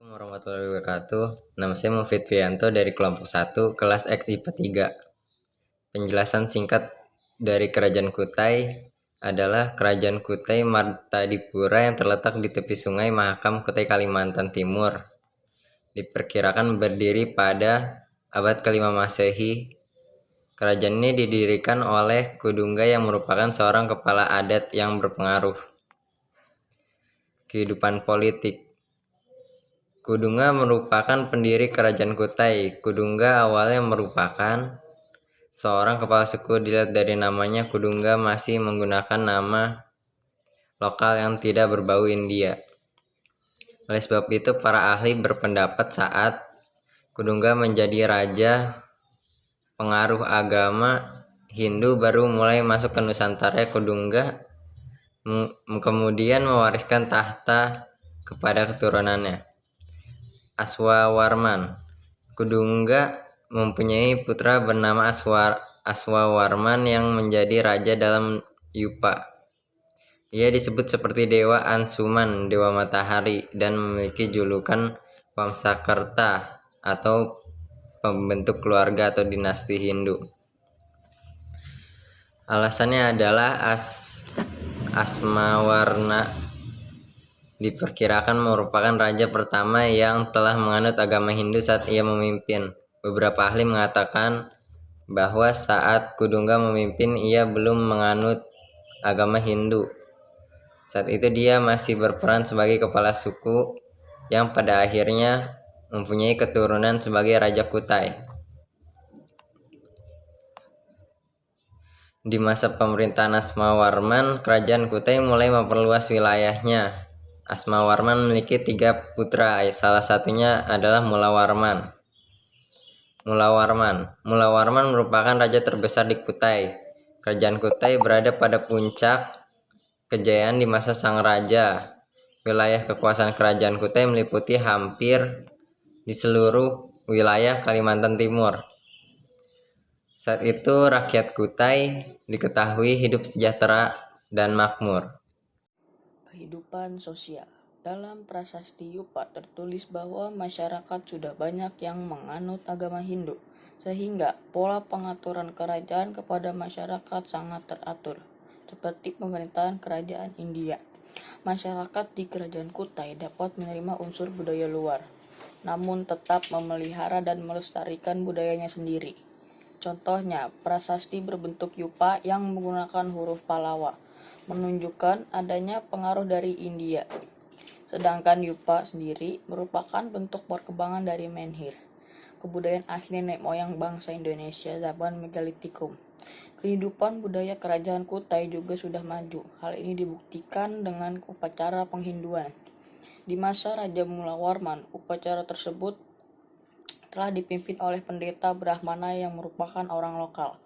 Assalamualaikum warahmatullahi wabarakatuh. Nama saya Mufid Fianto dari kelompok 1 kelas X IPA 3. Penjelasan singkat dari Kerajaan Kutai adalah Kerajaan Kutai Martadipura yang terletak di tepi Sungai Mahakam, Kutai, Kalimantan Timur. Diperkirakan berdiri pada abad ke-5 Masehi. Kerajaan ini didirikan oleh Kudungga yang merupakan seorang kepala adat yang berpengaruh. Kehidupan politik. Kudungga merupakan pendiri Kerajaan Kutai. Kudungga awalnya merupakan seorang kepala suku. Dilihat dari namanya, Kudungga masih menggunakan nama lokal yang tidak berbau India. Oleh sebab itu, para ahli berpendapat saat Kudungga menjadi raja, pengaruh agama Hindu baru mulai masuk ke Nusantara. Kudungga kemudian mewariskan tahta kepada keturunannya, Aswawarman. Kudungga mempunyai putra bernama Aswawarman yang menjadi raja dalam Yupa. Ia disebut seperti Dewa Ansuman, Dewa Matahari, dan memiliki julukan Wamsakerta atau pembentuk keluarga atau dinasti Hindu. Alasannya adalah Asmawarna diperkirakan merupakan raja pertama yang telah menganut agama Hindu saat ia memimpin. Beberapa ahli mengatakan bahwa saat Kudungga memimpin, ia belum menganut agama Hindu. Saat itu dia masih berperan sebagai kepala suku yang pada akhirnya mempunyai keturunan sebagai Raja Kutai. Di masa pemerintahan Asmawarman, Kerajaan Kutai mulai memperluas wilayahnya. Asmawarman memiliki 3 putra, salah satunya adalah Mulawarman. Mulawarman merupakan raja terbesar di Kutai. Kerajaan Kutai berada pada puncak kejayaan di masa sang raja. Wilayah kekuasaan Kerajaan Kutai meliputi hampir di seluruh wilayah Kalimantan Timur. Saat itu rakyat Kutai diketahui hidup sejahtera dan makmur. Kehidupan sosial. Dalam prasasti Yupa tertulis bahwa masyarakat sudah banyak yang menganut agama Hindu, sehingga pola pengaturan kerajaan kepada masyarakat sangat teratur, seperti pemerintahan kerajaan India. Masyarakat di Kerajaan Kutai dapat menerima unsur budaya luar, namun tetap memelihara dan melestarikan budayanya sendiri. Contohnya, prasasti berbentuk Yupa yang menggunakan huruf Pallawa menunjukkan adanya pengaruh dari India. Sedangkan Yupa sendiri merupakan bentuk perkembangan dari menhir, kebudayaan asli nenek moyang bangsa Indonesia zaman Megalitikum. Kehidupan budaya Kerajaan Kutai juga sudah maju. Hal ini dibuktikan dengan upacara penghinduan. Di masa Raja Mulawarman, upacara tersebut telah dipimpin oleh pendeta Brahmana yang merupakan orang lokal.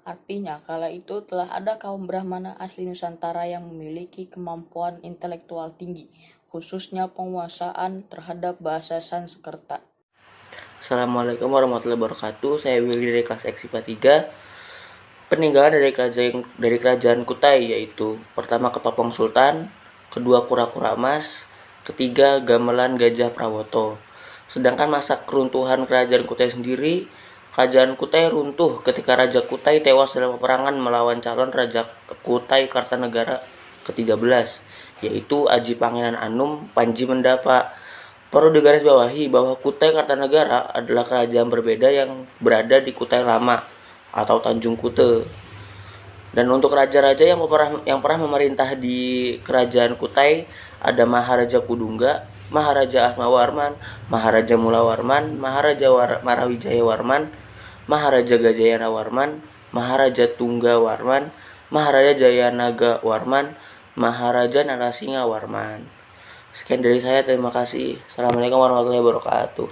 Artinya, kala itu telah ada kaum Brahmana asli Nusantara yang memiliki kemampuan intelektual tinggi, khususnya penguasaan terhadap bahasa Sanskerta. Assalamualaikum warahmatullahi wabarakatuh. Saya Willy dari kelas X IPA 3. Peninggalan dari kerajaan Kutai yaitu pertama Ketopong Sultan, kedua Kura-Kura Emas, ketiga Gamelan Gajah Prawoto. Sedangkan masa keruntuhan kerajaan Kutai sendiri, Kerajaan Kutai runtuh ketika Raja Kutai tewas dalam peperangan melawan calon Raja Kutai Kartanegara ke-13, yaitu Aji Pangeran Anum Panji Mendapa. Perlu digarisbawahi bahwa Kutai Kartanegara adalah kerajaan berbeda yang berada di Kutai Lama atau Tanjung Kute. Dan untuk raja-raja yang pernah memerintah di Kerajaan Kutai ada Maharaja Kudungga, Maharaja Asmawarman, Maharaja Mulawarman, Maharaja Marawijaya Warman, Maharaja Gajayana Warman, Maharaja Tungga Warman, Maharaja Jayanaga Warman, Maharaja Narasinga Warman. Sekian dari saya, terima kasih. Assalamualaikum warahmatullahi wabarakatuh.